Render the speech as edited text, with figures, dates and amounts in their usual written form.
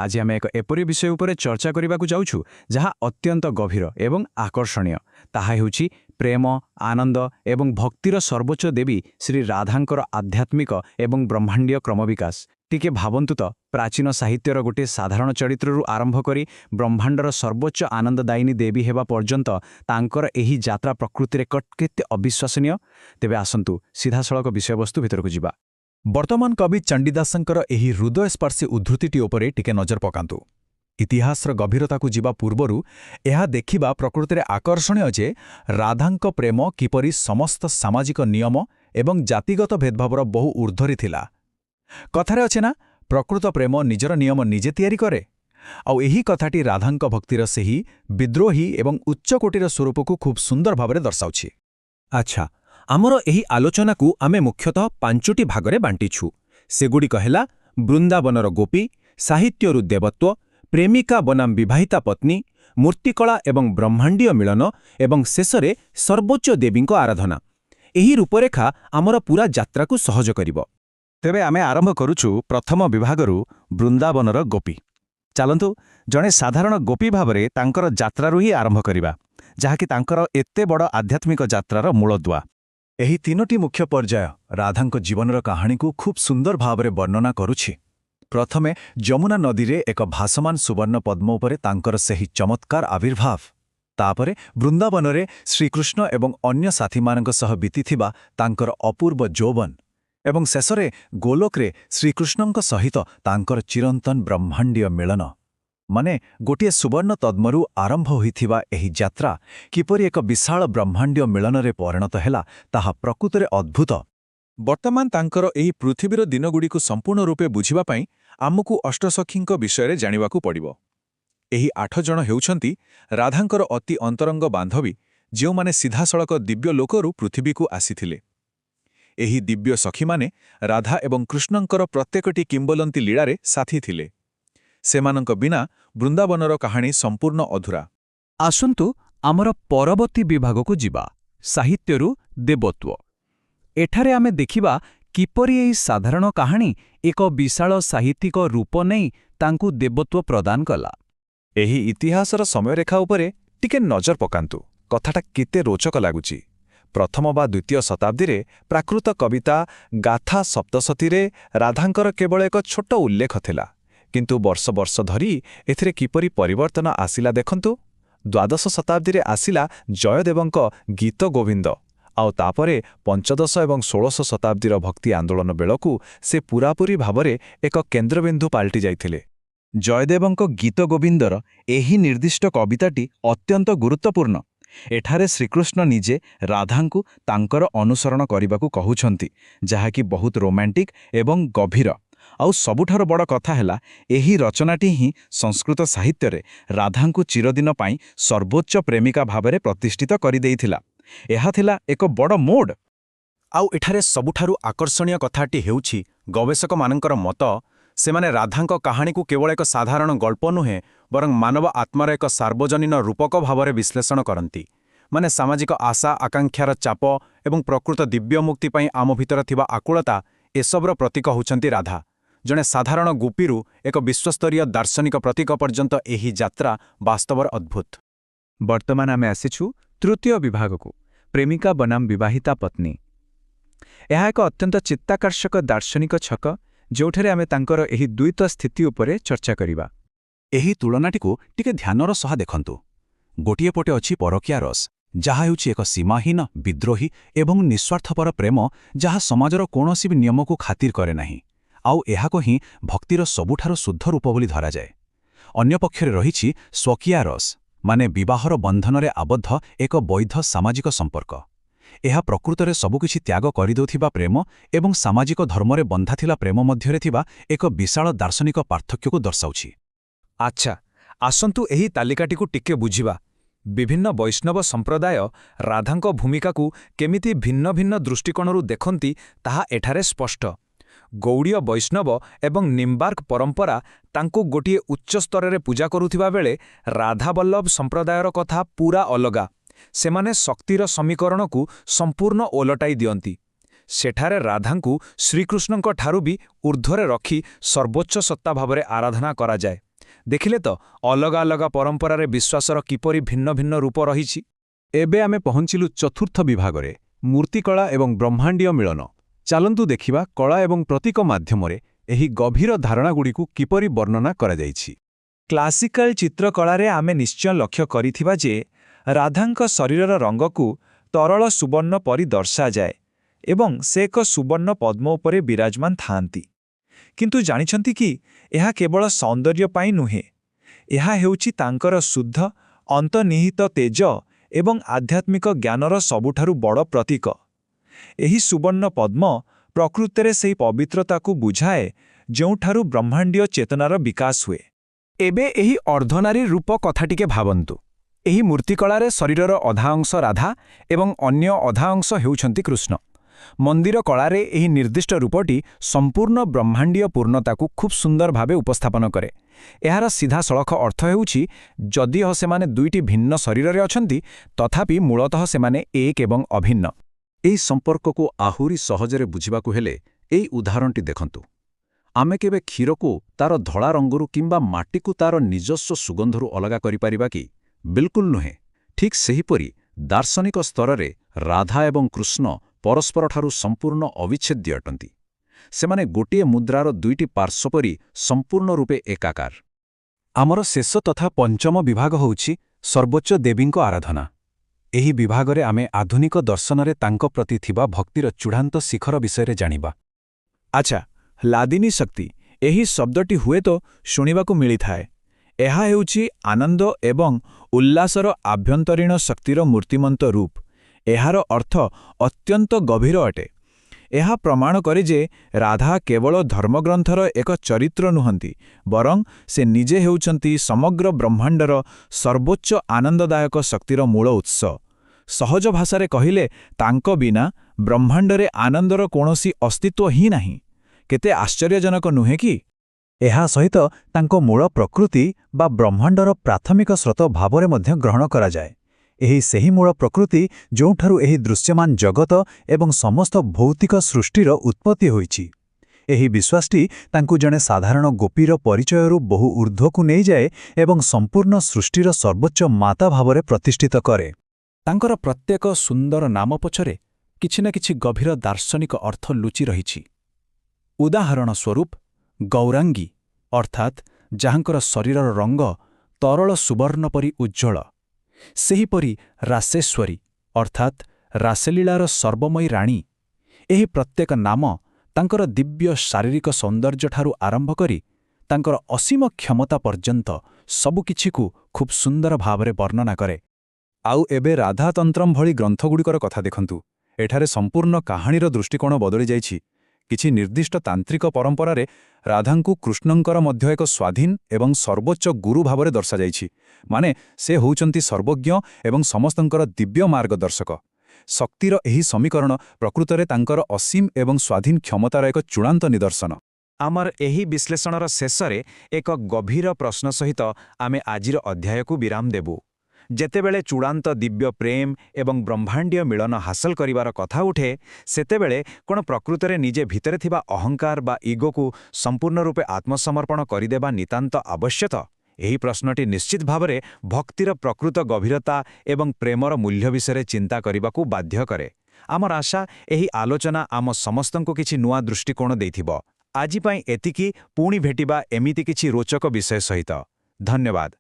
आज आम एक एपरी विषय उपर चर्चा करने जाऊँ जहाँ अत्यंत गभीर एवं आकर्षणीय ताहा हेउछि प्रेम आनंद एवं भक्तिर सर्वोच्च देवी श्री राधांकर आध्यात्मिक एवं ब्रह्मांडीय क्रमविकास। टिके भावन्तु तो प्राचीन साहित्यर गोटे साधारण चरित्रु आरंभ करी ब्रह्मांडर सर्वोच्च आनंददायिनी देवी हेबा पर्यंत तांकर एही यात्रा प्रकृति रे केते अविश्वसनीय। तेबे आसंतु सीधासळख विषयवस्तु भितरकु जिबा। वर्तमान कवि चंडीदासंकर एही हृदयस्पर्शी उद्धृतिटी उपरे टिके नजर पकांतु। इतिहासर गभीरताकू जिबा पूर्वरु एहा देखिबा प्रकृतिरे आकर्षणीय जे राधांक प्रेम किपरि समस्त सामाजिक नियम एवं जातिगत भेदभावर बहु ऊर्ध्वरे थिला। कथारे अछि ना, प्रकृत प्रेम निजर नियम निजे तैयारी करे। आउ एही कथाटी राधांक भक्तिर सेही विद्रोही एवं उच्चकोटीर स्वरूपकू खूब सुंदर भावरे दर्शाउछि। अच्छा, आमर एही आलोचना को आमे मुख्यतः पांचोटी भागरे बांटिछु। सेगुड़िक हेला बृंदावनर गोपी, साहित्यरु देवत्व, प्रेमिका बनाम विवाहिता पत्नी, मूर्तिकला एवं ब्रह्मांडीय मिलन एवं शेषरे सर्वोच्च देवींको आराधना। एही रूपरेखा आमर पूरा यात्रा को सहज करिवो। तेबे आमे आरंभ करूछु प्रथम विभागरु बृंदावनर गोपी। चलंतु जणे साधारण गोपी भावरे तांकर यात्रारु ही आरंभ करिबा, जहाकी तांकर एते बड़ आध्यात्मिक यात्रार मूलदुआ। एही तीनोटी मुख्य पर्याय राधांक जीवनर कहानी को खूब सुंदर भावरे वर्णना करुछि। प्रथमे यमुना नदी रे एक भासमान सुवर्ण पद्म उपरे तांकर सेही चमत्कार आविर्भाव, तापरे वृंदावनरे श्रीकृष्ण एवं अन्य साथीमानक सह बीतिथिबा तांकर अपूर्व यौवन एवं शेषरे गोलोकरे श्रीकृष्णଙ୍କ सहित तांकर चिरंतन ब्रह्मांडीय मिलन। माने गोटिए सुवर्ण तद्मरु आरंभ होइथिबा एही यात्रा किपरि एक विशाल ब्रह्मांडीय मिलनरे परिणत हेला ताहा प्रकृतरे अद्भुत। वर्तमान तांकर एही पृथ्वीर दिनगुड़िकु संपूर्ण रूपे बुझिबा पई आमकु अष्टसखींक विषयरे जानिबाकु पड़िबो। एही 8 जण हेउछंती राधांकर अति अंतरंग बांधवी, जेउमाने सीधासळक दिव्य लोकरु पृथ्वीकु आसीथिले। एही दिव्य सखी माने राधा एवं कृष्णंकर प्रत्येकटी किंबदंती लीलारे साथी थिले। सेमानंक बिना बृंदावनर कहानी संपूर्ण अधूरा। आसंतु आमर परवर्ती विभागकु जिबा, साहित्यरु देवत्व। एठारे आमे देखिबा किपरि एही साधारण कहानी एक विशाल साहित्यिक रूप नहीं तांकु देवत्व प्रदान कला। एही इतिहासर समयरेखा उपरे टिके नजर पकांतु। कथाटा केते रोचक लागुची। प्रथम बा द्वितीय शताब्दी रे प्राकृत कविता गाथा सप्तशतीरे राधांकर केवल एक छोट उल्लेख थिला, किंतु वर्ष वर्ष धरी एथिरे किपरि परिवर्तन आसिला देखंतु। द्वादश शताब्दी रे आसिला जयदेवंक गीत गोविंद, आउ तापरे पंचदश एवं 16 शताब्दीर भक्ति आंदोलन बेलकू से पूरापूरी भावरे एक केन्द्रबिंदु पाल्टी जाइथिले। जयदेवंक गीत गोविंदर एही निर्दिष्ट कविताटी अत्यंत गुरुत्वपूर्ण। एठारे श्रीकृष्ण निजे राधांकु तांकर अनुसरण करिबाकू कहुछंती, जहाकी बहुत रोमांटिक एवं गभीर। आउ सबुठार बड़ कथा हैला एही रचनाटी ही संस्कृत साहित्यरे राधांकु चिरदिन पाई सर्वोच्च प्रेमिका भावरे प्रतिष्ठित करि देइथिला। एहा थिला एक बड़ मोड। आउ एठारे सबुठारु आकर्षणीय कथाटी हेउछि गवेषक मानकर मत, सेमाने राधांक कहानी को केवल एक साधारण गल्प नुहे बरं मानव आत्मार एक सार्वजनीन रूपक भावरे विश्लेषण करती। माने सामाजिक आशा आकांक्षार चाप एवं प्रकृत दिव्य मुक्ति पाई आम भितर थिबा आकुलता एसबर प्रतीक होउछंती राधा। जणे साधारण गोपीरु एक विश्वस्तरीय दार्शनिक प्रतीक पर्यंत एही यात्रा वास्तवर अद्भुत। वर्तमान आमे आसिछु तृतीय विभागकु, प्रेमिका बनाम विवाहिता पत्नी। यह एक अत्यंत चित्ताकर्षक दार्शनिक छक, जोठरे आमे तांकर एही द्वैत स्थिति उपरे चर्चा करिबा। एही तुलनाटीको टिके ध्यानर सह देखंतु। गोटिए पटे अछि परकिया रस, जहा हेउछि एक सीमाहीन विद्रोही एवं निस्वार्थपर प्रेम जहा समाजर कोनोसी भी नियमको खातिर करे नाही। आउ एहाको ही भक्तिर सबुठारो शुद्ध रूप बोली धरा जाए। अन्य पक्षरे रहिछि स्वकीया रस, माने विवाहर बंधनरे आबद्ध एक वैध सामाजिक संपर्क। एहा प्रकृतरे सबुकिछि त्याग करिदोथिबा प्रेम एवं सामाजिक धर्मरे बंधा थिला प्रेम मध्यरे थिबा एक विशाल दार्शनिक पार्थक्यको दर्शाउछि। अच्छा, आसंतु एही तालिकाटीकु टिके बुझिबा। विभिन्न वैष्णव संप्रदाय राधांक भूमिकाकू केमिति भिन्न भिन्न दृष्टिकोणरू देखंती ताहा एठारे स्पष्ट। गौड़ीय वैष्णव एवं निम्बार्क परंपरा तांकु गोटिए उच्च स्तରରେ पूजा करुथिबा बेले राधावल्लभ संप्रदायर कथा पूरा अलगा। सेमाने शक्तिर समीकरणकू संपूर्ण ओलटाई दियंती। सेठारे राधांकू श्रीकृष्णଙ୍କ ଠାରୁ भी ऊर्ध्वरे रखी सर्वोच्च सत्ता भावरे आराधना करा जाए। ଦେଖିଲେ ତ ଅଲଗା ଅଲଗା ପରମ୍ପରାରେ ବିଶ୍ୱାସର କିପରି ଭିନ୍ନ ଭିନ୍ନ ରୂପ ରହିଛି। ଏବେ ଆମେ ପହଞ୍ଚିଲୁ ଚତୁର୍ଥ ବିଭାଗରେ ମୂର୍ତ୍ତିକଳା ଏବଂ ବ୍ରହ୍ମାଣ୍ଡୀୟ ମିଳନ। ଚାଲନ୍ତୁ ଦେଖିବା କଳା ଏବଂ ପ୍ରତୀକ ମାଧ୍ୟମରେ ଏହି ଗଭୀର ଧାରଣାଗୁଡ଼ିକୁ କିପରି ବର୍ଣ୍ଣନା କରାଯାଇଛି। କ୍ଲାସିକାଲ ଚିତ୍ରକଳାରେ ଆମେ ନିଶ୍ଚୟ ଲକ୍ଷ୍ୟ କରିଥିବା ଯେ ରାଧାଙ୍କ ଶରୀରର ରଙ୍ଗକୁ ତରଳ ସୁବର୍ଣ୍ଣ ପରି ଦର୍ଶାଯାଏ ଏବଂ ସେ ଏକ ସୁବର୍ଣ୍ଣ ପଦ୍ମ ଉପରେ ବିରାଜମାନ ଥାଆନ୍ତି। କିନ୍ତୁ ଜାଣିଛନ୍ତି କି ଏହା କେବଳ ସୌନ୍ଦର୍ଯ୍ୟ ପାଇଁ ନୁହେଁ, ଏହା ହେଉଛି ତାଙ୍କର ଶୁଦ୍ଧ ଅନ୍ତର୍ନିହିତ ତେଜ ଏବଂ ଆଧ୍ୟାତ୍ମିକ ଜ୍ଞାନର ସବୁଠାରୁ ବଡ଼ ପ୍ରତୀକ। ଏହି ସୁବର୍ଣ୍ଣ ପଦ୍ମ ପ୍ରକୃତରେ ସେହି ପବିତ୍ରତାକୁ ବୁଝାଏ ଯେଉଁଠାରୁ ବ୍ରହ୍ମାଣ୍ଡୀୟ ଚେତନାର ବିକାଶ ହୁଏ। ଏବେ ଏହି ଅର୍ଦ୍ଧନାରୀ ରୂପ କଥା ଟିକେ ଭାବନ୍ତୁ। ଏହି ମୂର୍ତ୍ତିକଳାରେ ଶରୀରର ଅଧା ଅଂଶ ରାଧା ଏବଂ ଅନ୍ୟ ଅଧା ଅଂଶ ହେଉଛନ୍ତି କୃଷ୍ଣ। ମନ୍ଦିର କଳାରେ ଏହି ନିର୍ଦ୍ଦିଷ୍ଟ ରୂପଟି ସମ୍ପୂର୍ଣ୍ଣ ବ୍ରହ୍ମାଣ୍ଡୀୟ ପୂର୍ଣ୍ଣତାକୁ ଖୁବ୍ ସୁନ୍ଦର ଭାବେ ଉପସ୍ଥାପନ କରେ। ଏହାର ସିଧାସଳଖ ଅର୍ଥ ହେଉଛି ଯଦିଓ ସେମାନେ ଦୁଇଟି ଭିନ୍ନ ଶରୀରରେ ଅଛନ୍ତି, ତଥାପି ମୂଳତଃ ସେମାନେ ଏକ ଏବଂ ଅଭିନ୍ନ। ଏହି ସମ୍ପର୍କକୁ ଆହୁରି ସହଜରେ ବୁଝିବାକୁ ହେଲେ ଏହି ଉଦାହରଣଟି ଦେଖନ୍ତୁ। ଆମେ କେବେ କ୍ଷୀରକୁ ତାର ଧଳା ରଙ୍ଗରୁ କିମ୍ବା ମାଟିକୁ ତାର ନିଜସ୍ୱ ସୁଗନ୍ଧରୁ ଅଲଗା କରିପାରିବା କି? ବିଲକୁଲ ନୁହେଁ। ଠିକ୍ ସେହିପରି ଦାର୍ଶନିକ ସ୍ତରରେ ରାଧା ଏବଂ କୃଷ୍ଣ ପରସ୍ପରଠାରୁ ସମ୍ପୂର୍ଣ୍ଣ ଅବିଚ୍ଛେଦ୍ୟ ଅଟନ୍ତି। ସେମାନେ ଗୋଟିଏ ମୁଦ୍ରାର ଦୁଇଟି ପାର୍ଶ୍ୱ ପରି ସମ୍ପୂର୍ଣ୍ଣ ରୂପେ ଏକାକାର। ଆମର ଶେଷ ତଥା ପଞ୍ଚମ ବିଭାଗ ହେଉଛି ସର୍ବୋଚ୍ଚ ଦେବୀଙ୍କ ଆରାଧନା। ଏହି ବିଭାଗରେ ଆମେ ଆଧୁନିକ ଦର୍ଶନରେ ତାଙ୍କ ପ୍ରତି ଥିବା ଭକ୍ତିର ଚୂଡ଼ାନ୍ତ ଶିଖର ବିଷୟରେ ଜାଣିବା। ଆଚ୍ଛା, ଲାଦିନୀ ଶକ୍ତି, ଏହି ଶବ୍ଦଟି ହୁଏତ ଶୁଣିବାକୁ ମିଳିଥାଏ। ଏହା ହେଉଛି ଆନନ୍ଦ ଏବଂ ଉଲ୍ଲାସର ଆଭ୍ୟନ୍ତରୀଣ ଶକ୍ତିର ମୂର୍ତ୍ତିମନ୍ତ ରୂପ। ଏହାର ଅର୍ଥ ଅତ୍ୟନ୍ତ ଗଭୀର ଅଟେ। ଏହା ପ୍ରମାଣ କରେ ଯେ ରାଧା କେବଳ ଧର୍ମଗ୍ରନ୍ଥର ଏକ ଚରିତ୍ର ନୁହନ୍ତି, ବରଂ ସେ ନିଜେ ହେଉଛନ୍ତି ସମଗ୍ର ବ୍ରହ୍ମାଣ୍ଡର ସର୍ବୋଚ୍ଚ ଆନନ୍ଦଦାୟକ ଶକ୍ତିର ମୂଳ ଉତ୍ସ। ସହଜ ଭାଷାରେ କହିଲେ ତାଙ୍କ ବିନା ବ୍ରହ୍ମାଣ୍ଡରେ ଆନନ୍ଦର କୌଣସି ଅସ୍ତିତ୍ୱ ହିଁ ନାହିଁ। କେତେ ଆଶ୍ଚର୍ଯ୍ୟଜନକ ନୁହେଁ କି? ଏହା ସହିତ ତାଙ୍କ ମୂଳ ପ୍ରକୃତି ବା ବ୍ରହ୍ମାଣ୍ଡର ପ୍ରାଥମିକ ସ୍ରୋତ ଭାବରେ ମଧ୍ୟ ଗ୍ରହଣ କରାଯାଏ। ଏହି ସେହି ମୂଳ ପ୍ରକୃତି ଯେଉଁଠାରୁ ଏହି ଦୃଶ୍ୟମାନ ଜଗତ ଏବଂ ସମସ୍ତ ଭୌତିକ ସୃଷ୍ଟିର ଉତ୍ପତ୍ତି ହୋଇଛି। ଏହି ବିଶ୍ୱାସଟି ତାଙ୍କୁ ଜଣେ ସାଧାରଣ ଗୋପୀର ପରିଚୟରୁ ବହୁ ଊର୍ଦ୍ଧ୍ୱକୁ ନେଇଯାଏ ଏବଂ ସମ୍ପୂର୍ଣ୍ଣ ସୃଷ୍ଟିର ସର୍ବୋଚ୍ଚ ମାତା ଭାବରେ ପ୍ରତିଷ୍ଠିତ କରେ। ତାଙ୍କର ପ୍ରତ୍ୟେକ ସୁନ୍ଦର ନାମ ପଛରେ କିଛି ନା କିଛି ଗଭୀର ଦାର୍ଶନିକ ଅର୍ଥ ଲୁଚି ରହିଛି। ଉଦାହରଣ ସ୍ୱରୂପ ଗୌରାଙ୍ଗୀ, ଅର୍ଥାତ୍ ଯାହାଙ୍କର ଶରୀରର ରଙ୍ଗ ତରଳ ସୁବର୍ଣ୍ଣ ପରି ଉଜ୍ଜ୍ୱଳ। ସେହିପରି ରାସେଶ୍ୱରୀ, ଅର୍ଥାତ୍ ରାସଲୀଳାର ସର୍ବମୟୀ ରାଣୀ। ଏହି ପ୍ରତ୍ୟେକ ନାମ ତାଙ୍କର ଦିବ୍ୟ ଶାରୀରିକ ସୌନ୍ଦର୍ଯ୍ୟଠାରୁ ଆରମ୍ଭ କରି ତାଙ୍କର ଅସୀମ କ୍ଷମତା ପର୍ଯ୍ୟନ୍ତ ସବୁକିଛିକୁ ଖୁବ୍ ସୁନ୍ଦର ଭାବରେ ବର୍ଣ୍ଣନା କରେ। ଆଉ ଏବେ ରାଧାତନ୍ତ୍ରମ୍ ଭଳି ଗ୍ରନ୍ଥଗୁଡ଼ିକର କଥା ଦେଖନ୍ତୁ। ଏଠାରେ ସମ୍ପୂର୍ଣ୍ଣ କାହାଣୀର ଦୃଷ୍ଟିକୋଣ ବଦଳି ଯାଇଛି। କିଛି ନିର୍ଦ୍ଦିଷ୍ଟ ତାନ୍ତ୍ରିକ ପରମ୍ପରାରେ ରାଧାଙ୍କୁ କୃଷ୍ଣଙ୍କର ମଧ୍ୟ ଏକ ସ୍ୱାଧୀନ ଏବଂ ସର୍ବୋଚ୍ଚ ଗୁରୁ ଭାବରେ ଦର୍ଶାଯାଇଛି। ମାନେ ସେ ହେଉଛନ୍ତି ସର୍ବଜ୍ଞ ଏବଂ ସମସ୍ତଙ୍କର ଦିବ୍ୟ ମାର୍ଗଦର୍ଶକ। ଶକ୍ତିର ଏହି ସମୀକରଣ ପ୍ରକୃତରେ ତାଙ୍କର ଅସୀମ ଏବଂ ସ୍ୱାଧୀନ କ୍ଷମତାର ଏକ ଚୂଡ଼ାନ୍ତ ନିଦର୍ଶନ। ଆମର ଏହି ବିଶ୍ଳେଷଣର ଶେଷରେ ଏକ ଗଭୀର ପ୍ରଶ୍ନ ସହିତ ଆମେ ଆଜିର ଅଧ୍ୟାୟକୁ ବିରାମ ଦେବୁ। ଯେତେବେଳେ ଚୂଡ଼ାନ୍ତ ଦିବ୍ୟ ପ୍ରେମ ଏବଂ ବ୍ରହ୍ମାଣ୍ଡୀୟ ମିଳନ ହାସଲ କରିବାର କଥା ଉଠେ, ସେତେବେଳେ କ'ଣ ପ୍ରକୃତରେ ନିଜେ ଭିତରେ ଥିବା ଅହଙ୍କାର ବା ଇଗୋକୁ ସମ୍ପୂର୍ଣ୍ଣ ରୂପେ ଆତ୍ମସମର୍ପଣ କରିଦେବା ନିତାନ୍ତ ଆବଶ୍ୟକ? ଏହି ପ୍ରଶ୍ନଟି ନିଶ୍ଚିତ ଭାବରେ ଭକ୍ତିର ପ୍ରକୃତ ଗଭୀରତା ଏବଂ ପ୍ରେମର ମୂଲ୍ୟ ବିଷୟରେ ଚିନ୍ତା କରିବାକୁ ବାଧ୍ୟ କରେ। ଆମର ଆଶା ଏହି ଆଲୋଚନା ଆମ ସମସ୍ତଙ୍କୁ କିଛି ନୂଆ ଦୃଷ୍ଟିକୋଣ ଦେଇଥିବ। ଆଜି ପାଇଁ ଏତିକି। ପୁଣି ଭେଟିବା ଏମିତି କିଛି ରୋଚକ ବିଷୟ ସହିତ। ଧନ୍ୟବାଦ।